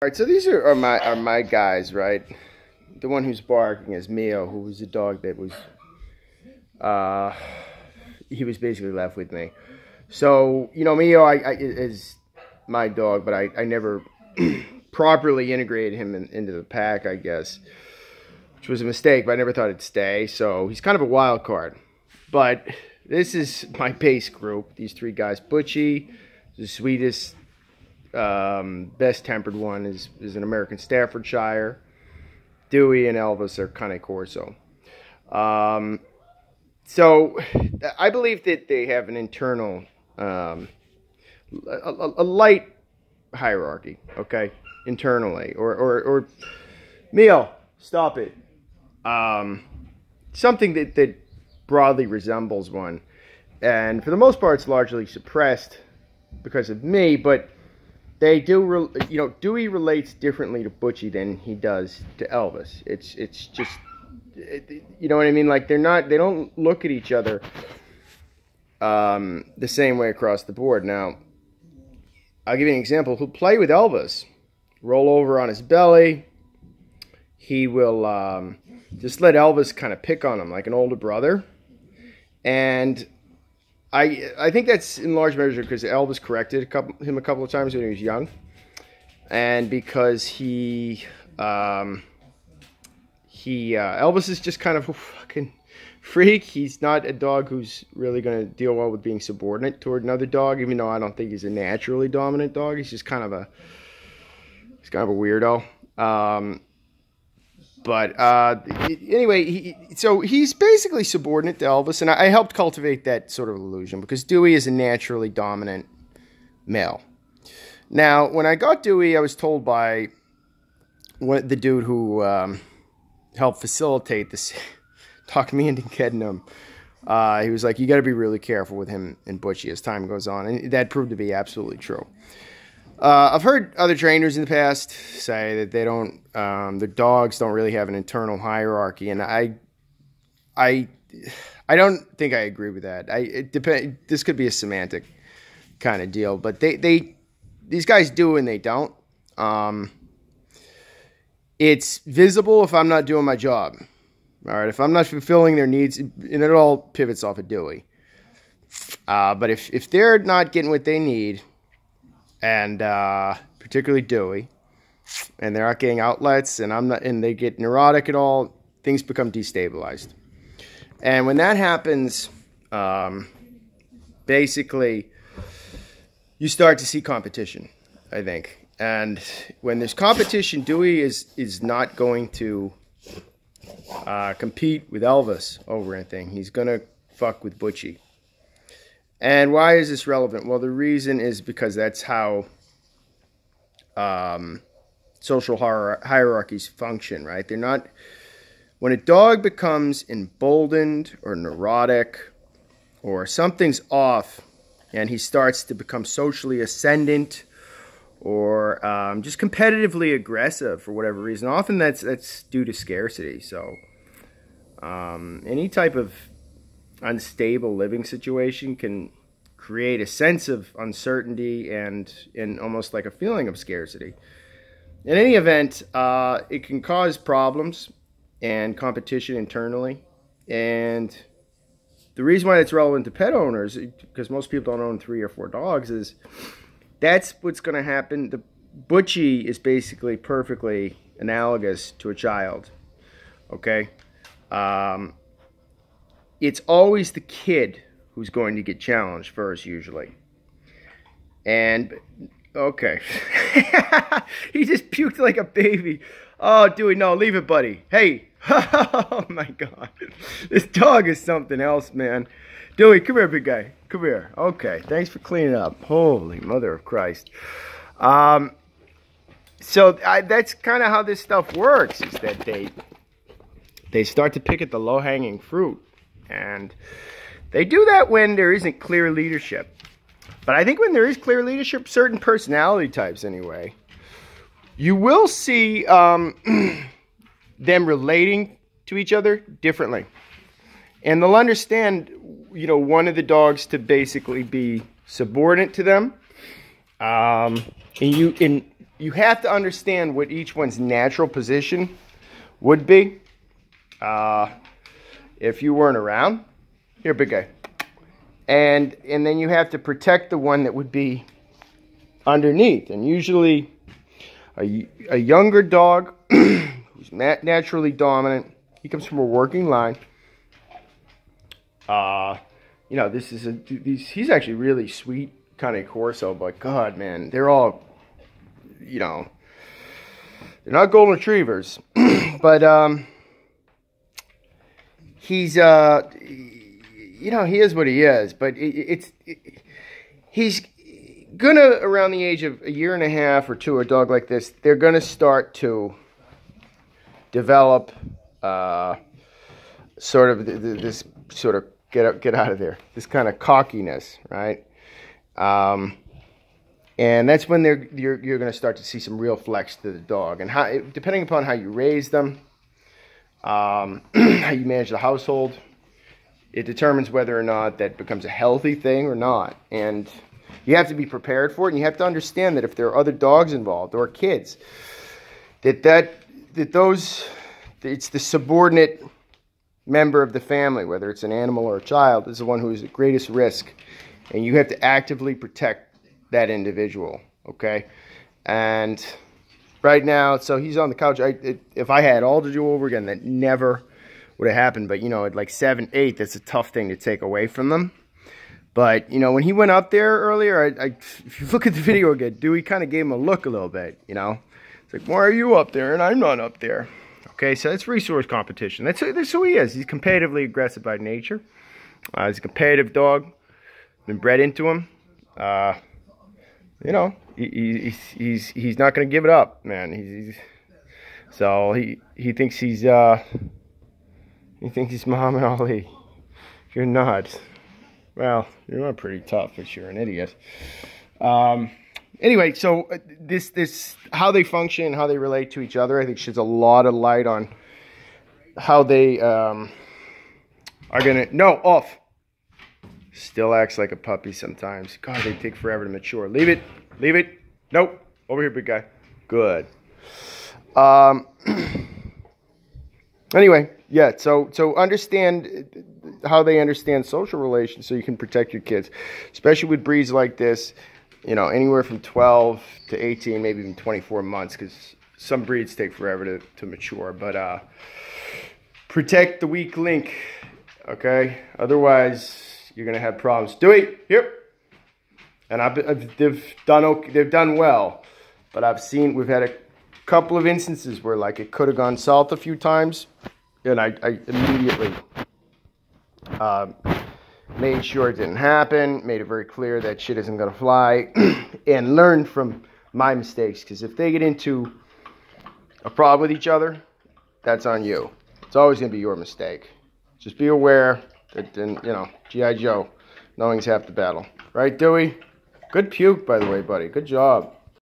All right, so these are my guys, right? The one who's barking is Mio, who was a dog that was he was basically left with me. So Mio is my dog, but I never properly integrated him into the pack, I guess, which was a mistake. But I never thought it'd stay. So he's kind of a wild card. But this is my base group. These three guys: Butchie, the sweetest, best tempered one is an American Staffordshire. Dewey and Elvis are Cane Corso. So I believe that they have an internal, a light hierarchy, okay, internally, or Mio, stop it. Something that broadly resembles one, and for the most part, it's largely suppressed because of me, but they do, Dewey relates differently to Butchie than he does to Elvis. It's just, you know what I mean? Like they don't look at each other the same way across the board. Now, I'll give you an example. He'll play with Elvis, roll over on his belly. He will just let Elvis kind of pick on him like an older brother, and I think that's in large measure because Elvis corrected him a couple of times when he was young, and because Elvis is just kind of a fucking freak. He's not a dog who's really going to deal well with being subordinate toward another dog, even though I don't think he's a naturally dominant dog. He's just kind of a weirdo. But anyway, so he's basically subordinate to Elvis, and I helped cultivate that sort of illusion because Dewey is a naturally dominant male. Now, when I got Dewey, I was told by the dude who helped facilitate this, talk me into getting him. He was like, you got to be really careful with him and Butchie as time goes on, and that proved to be absolutely true. I've heard other trainers in the past say that they don't, the dogs don't really have an internal hierarchy, and I don't think I agree with that. This could be a semantic kind of deal, but these guys do and they don't. It's visible if I'm not doing my job. All right, if I'm not fulfilling their needs, and it all pivots off of Dewey. But if they're not getting what they need, and particularly Dewey, and they're not getting outlets, and they get neurotic at all, things become destabilized. And when that happens, basically, you start to see competition, I think. And when there's competition, Dewey is not going to compete with Elvis over anything. He's going to fuck with Butchie. And why is this relevant? Well, the reason is because that's how social hierarchies function, right? They're not... When a dog becomes emboldened or neurotic or something's off and he starts to become socially ascendant or just competitively aggressive for whatever reason, often that's due to scarcity. So any type of unstable living situation can create a sense of uncertainty and almost like a feeling of scarcity. In any event, it can cause problems and competition internally. And the reason why it's relevant to pet owners, because most people don't own 3 or 4 dogs, is that's what's going to happen. The Butchie is basically perfectly analogous to a child. Okay? It's always the kid who's going to get challenged first, usually. And, okay. He just puked like a baby. Oh, Dewey, no, leave it, buddy. Hey. Oh, my God. This dog is something else, man. Dewey, come here, big guy. Come here. Okay, thanks for cleaning up. Holy mother of Christ. So that's kind of how this stuff works, is that they start to pick at the low-hanging fruit. And they do that when there isn't clear leadership. But I think when there is clear leadership, certain personality types anyway, you will see them relating to each other differently. And they'll understand, one of the dogs to basically be subordinate to them. And you have to understand what each one's natural position would be if you weren't around. Here, big guy. And then you have to protect the one that would be underneath. And usually a younger dog who's naturally dominant, he comes from a working line. You know, he's actually really sweet kind of Corso, but God, man, they're all, you know, they're not golden retrievers, but he's you know, he is what he is, but he's gonna, around the age of 1.5 years or 2, a dog like this, they're gonna start to develop sort of this sort of get out of there, this kind of cockiness, right? And that's when you're going to start to see some real flex to the dog, and how, depending upon how you raise them, how you manage the household, it determines whether or not that becomes a healthy thing or not. And you have to be prepared for it, and you have to understand that if there are other dogs involved or kids, it's the subordinate member of the family, whether it's an animal or a child, is the one who is at greatest risk, and you have to actively protect that individual, okay? And right now, so he's on the couch. If I had all to do over again, that never would have happened. But, you know, at like 7, 8, that's a tough thing to take away from them. But, you know, when he went up there earlier, if you look at the video again, Dewey kind of gave him a look a little bit, you know? It's like, why are you up there and I'm not up there? Okay, so it's resource competition. That's who he is. He's competitively aggressive by nature. He's a competitive dog. Been bred into him. You know, he's not going to give it up, man. So he thinks he's Muhammad Ali. You're not. Well, you're not pretty tough, but you're an idiot. Anyway, so this how they function, how they relate to each other, I think sheds a lot of light on how they are gonna. No, off. Still acts like a puppy sometimes. God, they take forever to mature. Leave it. Leave it. Nope. Over here, big guy. Good. Anyway, yeah. So understand how they understand social relations, so you can protect your kids, especially with breeds like this. You know, anywhere from 12 to 18, maybe even 24 months, because some breeds take forever to mature. But protect the weak link, okay? Otherwise, you're going to have problems. Dewey, here. And they've done well. But we've had a couple of instances where, like, it could have gone south a few times. And I immediately made sure it didn't happen, made it very clear that shit isn't going to fly, and learned from my mistakes. Because if they get into a problem with each other, that's on you. It's always going to be your mistake. Just be aware that, you know, G.I. Joe, knowing's half the battle. Right, Dewey? Good puke, by the way, buddy. Good job.